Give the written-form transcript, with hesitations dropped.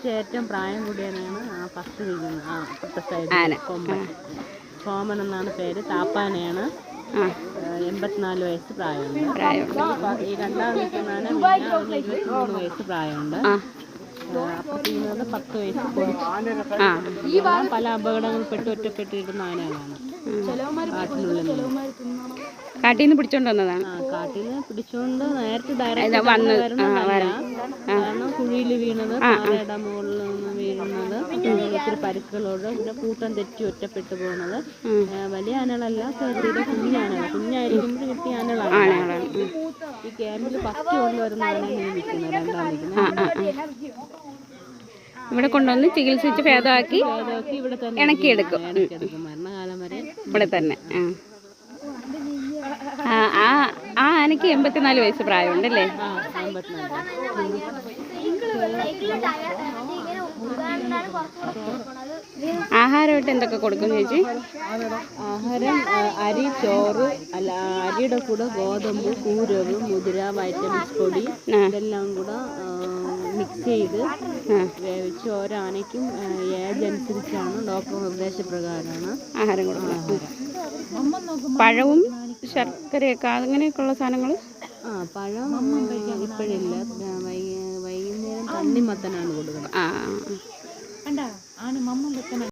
വെച്ച് ഏറ്റവും പ്രായം കൂടിയവനാണ് ആ ഫസ്റ്റ് നിൽക്കുന്നത്. ആ അപ്പുറത്തെ സൈഡിൽ കൊമ്പൻ സോമൻ എന്നാണ് പേര്. താപ്പാനയാണ്. 84 വയസ്സ് പ്രായമുണ്ട്. ഈ രണ്ടാമത് നിൽക്കുന്നതാണ് 23 വയസ്സ് പ്രായമുണ്ട്. അപ്പുറത്ത് നിന്നത് 10 വയസ്സ് പൊടിച്ചു. പല അപകടങ്ങളിൽപ്പെട്ട് ഒറ്റപ്പെട്ടിരുന്ന ആനകളാണ്. കാട്ടിനുള്ളിൽ കാട്ടിൽ നിന്ന് പിടിച്ചോണ്ട് വന്നതാണ്. കാട്ടിൽ നിന്ന് പിടിച്ചോണ്ട് നേരത്തെ ഡയറക്റ്റ് കാരണം കുഴിയിൽ വീണത്, പാറയുടെ മുകളിൽ നിന്ന് വീഴുന്നത്, ഒത്തിരി പരിക്കുകളോട്, പിന്നെ കൂട്ടം തെറ്റി ഒറ്റപ്പെട്ടു പോകുന്നത്. വലിയ ആനകളല്ല, ചെറിയ കുഞ്ഞാനകൾ. കുഞ്ഞായിരിക്കുമ്പോൾ കിട്ടിയ ആനകളാണ്. ഈ ക്യാമ്പിൽ ഫസ്റ്റ് കൊണ്ടുവരുന്ന ആനയാണ് നിൽക്കുന്നത്. രണ്ടാം നിൽക്കുന്നത് ഇവിടെ കൊണ്ടുവന്ന് ചികിത്സിച്ച് ഭേദമാക്കി ഇവിടെ തന്നെ ഇണക്കിയെടുക്കും. മരണകാലം വരെ ഇവിടെ തന്നെ. ആ ആനയ്ക്ക് 84 വയസ്സ് പ്രായമുണ്ടല്ലേ? ആഹാരമായിട്ട് എന്തൊക്കെ കൊടുക്കും ചേച്ചി? ആഹാരം അരി, ചോറ്, അല്ല അരിയുടെ കൂടെ ഗോതമ്പ്, കൂരവ്, മുതിര, വൈറ്റമിൻസ് പൊടി ഇതെല്ലാം കൂടെ മിക്സ് ചെയ്ത് വേവിച്ച് ഓരോ ആനയ്ക്കും ഏജ് അനുസരിച്ചാണ് ഡോക്ടർ നിർദ്ദേശപ്രകാരമാണ് ആഹാരം കൊടുക്കുന്നത്. പഴവും ശർക്കരയൊക്കെ അങ്ങനെയൊക്കെയുള്ള സാധനങ്ങൾ. പഴം ഇപ്പോഴില്ല. വൈകുന്നേരം തണ്ണിമത്തനാണ് കൊടുക്കുന്നത്.